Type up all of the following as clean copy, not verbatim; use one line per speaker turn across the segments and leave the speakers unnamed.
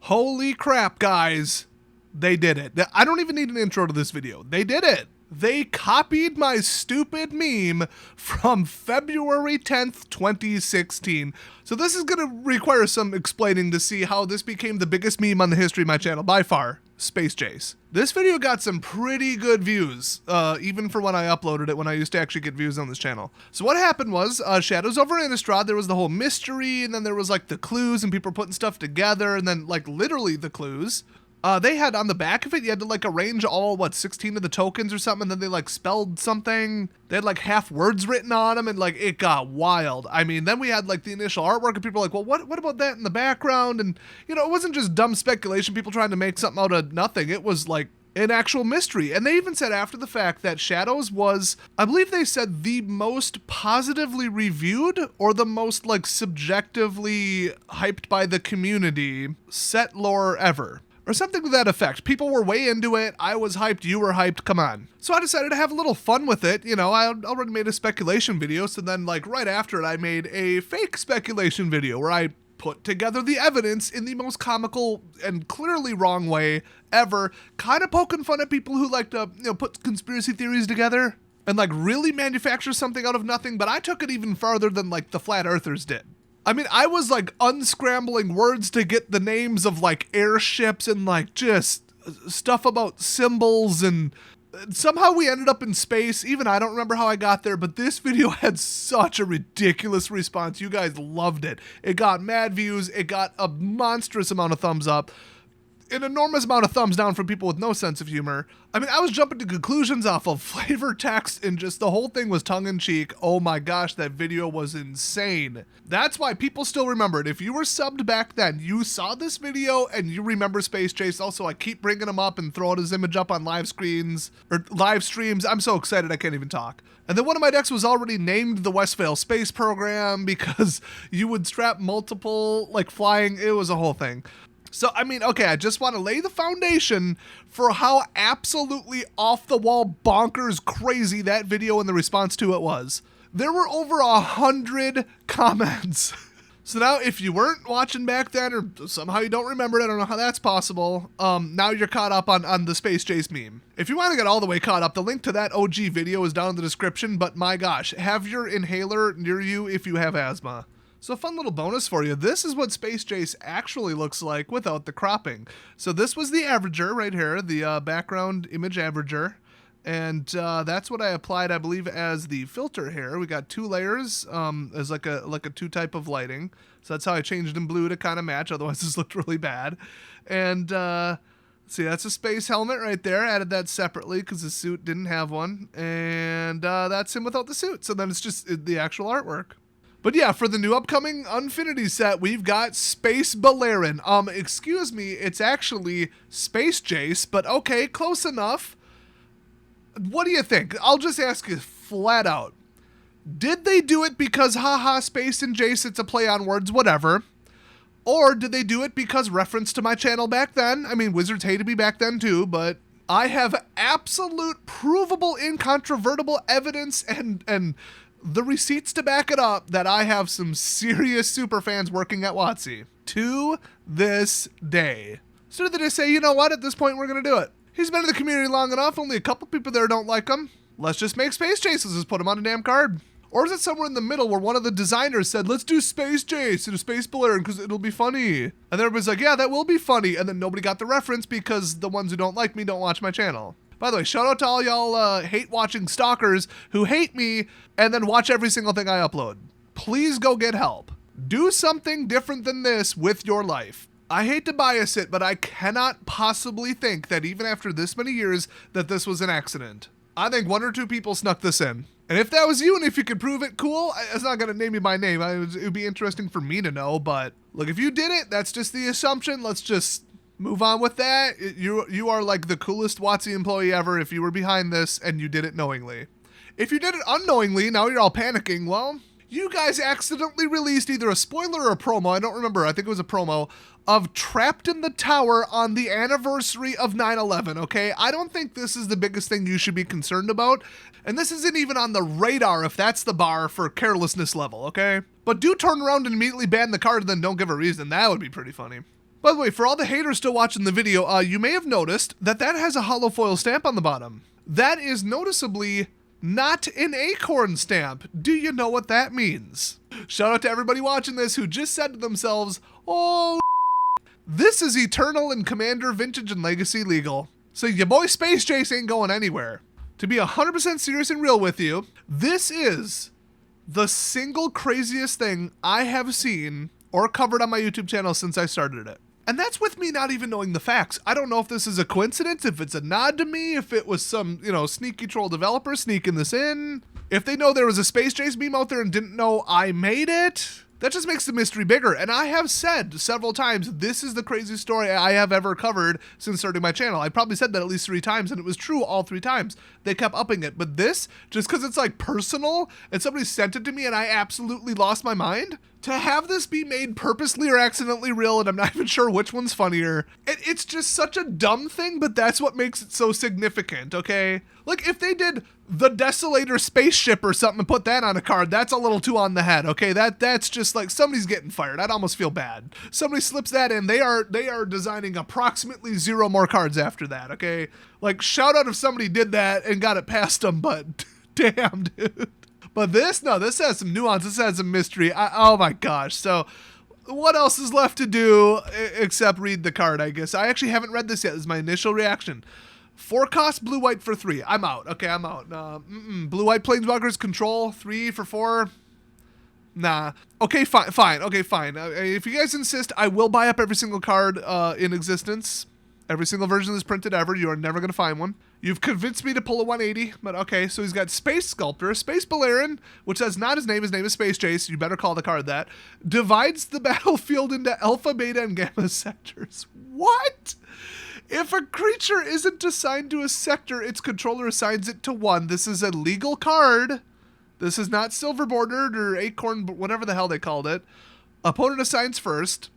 Holy crap, guys. They did it. I don't even need an intro to this video. They did it. They copied my stupid meme from February 10th, 2016. So this is going to require some explaining to see how this became the biggest meme on the history of my channel by far. Space Jace. This video got some pretty good views, even for when I uploaded it, when I used to actually get views on this channel. So what happened was, Shadows over Innistrad, there was the whole mystery, and then there was like the clues, and people were putting stuff together, and then like literally the clues. They had on the back of it, you had to like arrange all, 16 of the tokens or something, and then they like spelled something. They had like half words written on them, and like it got wild. I mean, then we had like the initial artwork, and people were like, well, what about that in the background? And, you know, it wasn't just dumb speculation, people trying to make something out of nothing. It was like an actual mystery. And they even said after the fact that Shadows was, I believe they said, the most positively reviewed or the most like subjectively hyped by the community set lore ever. Or something to that effect. People were way into it. I was hyped. You were hyped. Come on. So I decided to have a little fun with it. You know, I already made a speculation video. So then like right after it, I made a fake speculation video where I put together the evidence in the most comical and clearly wrong way ever. Kind of poking fun at people who like to, you know, put conspiracy theories together and like really manufacture something out of nothing. But I took it even farther than like the flat earthers did. I mean, I was like unscrambling words to get the names of like airships and like just stuff about symbols, and somehow we ended up in space. Even I don't remember how I got there, but this video had such a ridiculous response. You guys loved it. It got mad views. It got a monstrous amount of thumbs up. An enormous amount of thumbs down from people with no sense of humor. I mean, I was jumping to conclusions off of flavor text, and just the whole thing was tongue-in-cheek. Oh my gosh, that video was insane. That's why people still remember it. If you were subbed back then, you saw this video and you remember Space Jace. Also, I keep bringing him up and throwing his image up on live screens or live streams. I'm so excited I can't even talk. And then one of my decks was already named the Westphal Space Program because you would strap multiple like flying. It was a whole thing. So, I mean, okay, I just want to lay the foundation for how absolutely off-the-wall bonkers crazy that video and the response to it was. There were over 100 comments. So now, if you weren't watching back then, or somehow you don't remember it, I don't know how that's possible, now you're caught up on the Space Jace meme. If you want to get all the way caught up, the link to that OG video is down in the description, but my gosh, have your inhaler near you if you have asthma. So fun little bonus for you. This is what Space Jace actually looks like without the cropping. So this was the averager right here, the background image averager. And that's what I applied, I believe, as the filter here. We got two layers as like a two type of lighting. So that's how I changed in blue to kind of match. Otherwise this looked really bad. And let's see, that's a space helmet right there. Added that separately because the suit didn't have one. And that's him without the suit. So then it's just the actual artwork. But yeah, for the new upcoming Unfinity set, we've got Space Balerion. Excuse me, it's actually Space Jace, but okay, close enough. What do you think? I'll just ask you flat out. Did they do it because haha, Space and Jace, it's a play on words, whatever? Or did they do it because reference to my channel back then? I mean, Wizards hated me back then too, but I have absolute, provable, incontrovertible evidence and the receipts to back it up that I have some serious super fans working at Wotc to this day. So did they say, you know what, at this point we're going to do it. He's been in the community long enough, only a couple people there don't like him. Let's just make Space Jace, let's just put him on a damn card. Or is it somewhere in the middle where one of the designers said, let's do Space Jace and a Space Balerion because it'll be funny. And everybody's like, yeah, that will be funny. And then nobody got the reference because the ones who don't like me don't watch my channel. By the way, shout out to all y'all hate-watching stalkers who hate me and then watch every single thing I upload. Please go get help. Do something different than this with your life. I hate to bias it, but I cannot possibly think that even after this many years that this was an accident. I think one or two people snuck this in. And if that was you and if you could prove it, cool. It's not going to name you by name. It would be interesting for me to know, but look, if you did it, that's just the assumption. Let's just move on with that. You are like the coolest Wotc employee ever if you were behind this and you did it knowingly. If you did it unknowingly, now you're all panicking, well, you guys accidentally released either a spoiler or a promo, I don't remember, I think it was a promo, of Trapped in the Tower on the anniversary of 9/11, okay? I don't think this is the biggest thing you should be concerned about, and this isn't even on the radar if that's the bar for carelessness level, okay? But do turn around and immediately ban the card and then don't give a reason. That would be pretty funny. By the way, for all the haters still watching the video, you may have noticed that that has a hollow foil stamp on the bottom. That is noticeably not an acorn stamp. Do you know what that means? Shout out to everybody watching this who just said to themselves, oh, this is Eternal and Commander Vintage and Legacy legal. So your boy Space Jace ain't going anywhere. To be 100% serious and real with you, this is the single craziest thing I have seen or covered on my YouTube channel since I started it. And that's with me not even knowing the facts. I don't know if this is a coincidence, if it's a nod to me, if it was some, sneaky troll developer sneaking this in. If they know there was a Space Jace meme out there and didn't know I made it. That just makes the mystery bigger. And I have said several times, this is the craziest story I have ever covered since starting my channel. I probably said that at least 3 times, and it was true all 3 times. They kept upping it. But this, just because it's like personal, and somebody sent it to me and I absolutely lost my mind, to have this be made purposely or accidentally real, and I'm not even sure which one's funnier. It's just such a dumb thing, but that's what makes it so significant, okay? Like, if they did the Desolator spaceship or something and put that on a card, that's a little too on the head, okay? That's just like, somebody's getting fired. I'd almost feel bad. Somebody slips that in, they are designing approximately 0 more cards after that, okay? Like, shout out if somebody did that and got it past them, but damn, dude. But this has some nuance. This has some mystery. Oh my gosh. So what else is left to do except read the card, I guess? I actually haven't read this yet. This is my initial reaction. 4 cost blue-white for 3. I'm out. Okay, I'm out. Blue-white Planeswalkers control 3 for 4. Nah. Okay, fine. Okay, fine. If you guys insist, I will buy up every single card in existence. Every single version that's printed ever. You are never going to find one. You've convinced me to pull a 180, but okay, so he's got Space Sculptor, Space Balerion, which is not his name is Space Jace, you better call the card that, divides the battlefield into alpha, beta, and gamma sectors. What? If a creature isn't assigned to a sector, its controller assigns it to 1. This is a legal card. This is not silver bordered or acorn, whatever the hell they called it. Opponent assigns first.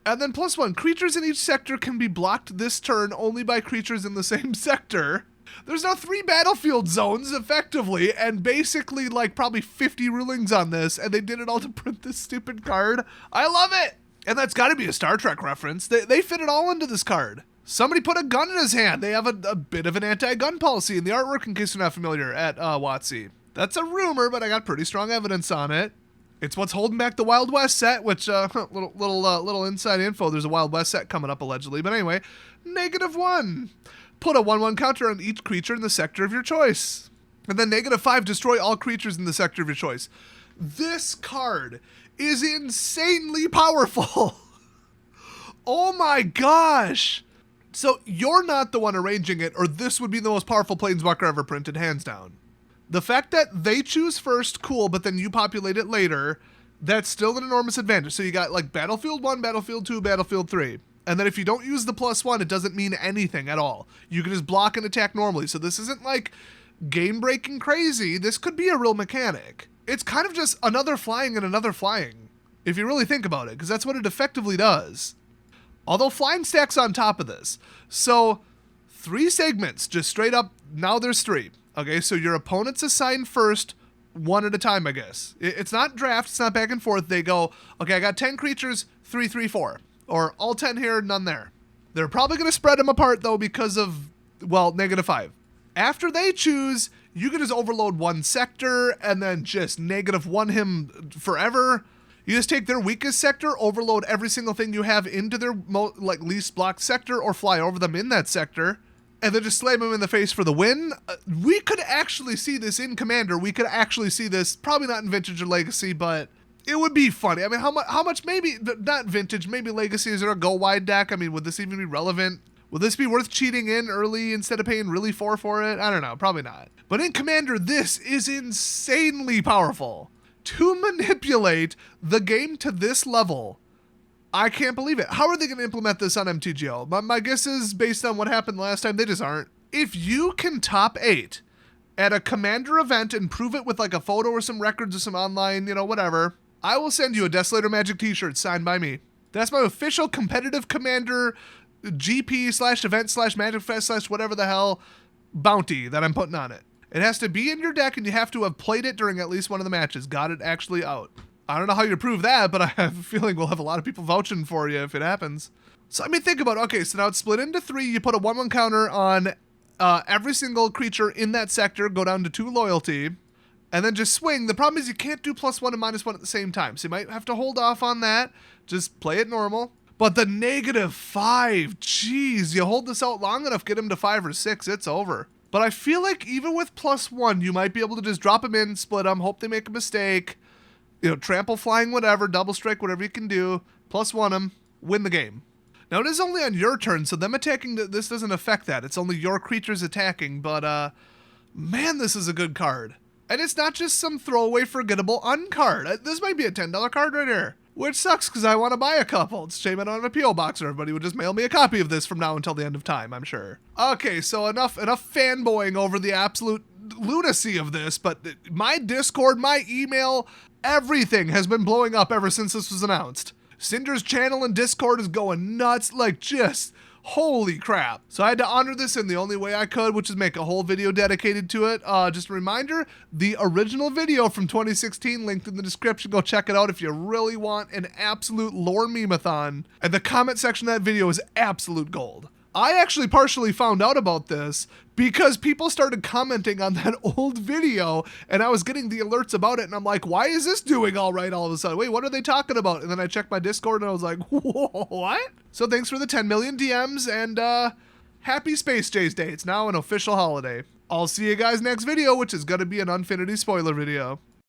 And then +1, creatures in each sector can be blocked this turn only by creatures in the same sector. There's now 3 battlefield zones, effectively, and basically, like, probably 50 rulings on this, and they did it all to print this stupid card. I love it! And that's gotta be a Star Trek reference. They fit it all into this card. Somebody put a gun in his hand. They have a bit of an anti-gun policy in the artwork, in case you're not familiar, at Wotc. That's a rumor, but I got pretty strong evidence on it. It's what's holding back the Wild West set, which, little inside info, there's a Wild West set coming up, allegedly. But anyway, -1. Put a 1/1 counter on each creature in the sector of your choice. And then -5, destroy all creatures in the sector of your choice. This card is insanely powerful. Oh my gosh. So you're not the one arranging it, or this would be the most powerful Planeswalker ever printed, hands down. The fact that they choose first, cool, but then you populate it later, that's still an enormous advantage. So you got like Battlefield 1, Battlefield 2, Battlefield 3. And then if you don't use the +1, it doesn't mean anything at all. You can just block and attack normally. So this isn't like game-breaking crazy. This could be a real mechanic. It's kind of just another flying and another flying, if you really think about it, because that's what it effectively does. Although flying stacks on top of this. So 3 segments, just straight up, now there's 3. Okay, so your opponents assign first, 1 at a time, I guess. It's not draft, it's not back and forth. They go, okay, I got 10 creatures, 3, 3, 4. Or all 10 here, none there. They're probably going to spread them apart, though, because of, well, -5. After they choose, you can just overload 1 sector and then just -1 him forever. You just take their weakest sector, overload every single thing you have into their least blocked sector, or fly over them in that sector. And then just slam him in the face for the win. We could actually see this in Commander. We could actually see this, probably not in Vintage or Legacy, but it would be funny. I mean, how much, maybe, not Vintage, maybe Legacy, is there a go-wide deck? I mean, would this even be relevant? Would this be worth cheating in early instead of paying really for it? I don't know, probably not. But in Commander, this is insanely powerful. To manipulate the game to this level, I can't believe it. How are they going to implement this on MTGO? My guess is, based on what happened last time, they just aren't. If you can top 8 at a Commander event and prove it with like a photo or some records or some online, whatever, I will send you a Desolator Magic t-shirt signed by me. That's my official competitive Commander GP/event/Magic Fest/whatever the hell bounty that I'm putting on it. It has to be in your deck, and you have to have played it during at least one of the matches. Got it actually out. I don't know how you prove that, but I have a feeling we'll have a lot of people vouching for you if it happens. So I mean, think about it. Okay, so now it's split into 3. You put a 1/1 counter on every single creature in that sector, go down to 2 loyalty, and then just swing. The problem is you can't do +1 and -1 at the same time, so you might have to hold off on that. Just play it normal. But the -5, geez, you hold this out long enough, get him to 5 or 6, it's over. But I feel like even with +1, you might be able to just drop them in, split them, hope they make a mistake, you know, trample, flying, whatever, double strike, whatever you can do, +1 them, win the game. Now, it is only on your turn, so them attacking, this doesn't affect that. It's only your creatures attacking, but, man, this is a good card. And it's not just some throwaway, forgettable uncard. This might be a $10 card right here. Which sucks, because I want to buy a couple. It's a shame I don't have a P.O. box, or everybody would just mail me a copy of this from now until the end of time, I'm sure. Okay, so enough fanboying over the absolute lunacy of this, but my Discord, my email, everything has been blowing up ever since this was announced. Cinder's channel and Discord is going nuts, like just holy crap. So I had to honor this in the only way I could, which is make a whole video dedicated to it. Just a reminder, the original video from 2016 linked in the description. Go check it out if you really want an absolute lore meme-a-thon. And the comment section of that video is absolute gold. I actually partially found out about this because people started commenting on that old video, and I was getting the alerts about it, and I'm like, why is this doing all right all of a sudden? Wait, what are they talking about? And then I checked my Discord, and I was like, whoa, what? So thanks for the 10 million DMs, and happy Space Jace Day. It's now an official holiday. I'll see you guys next video, which is going to be an Unfinity spoiler video.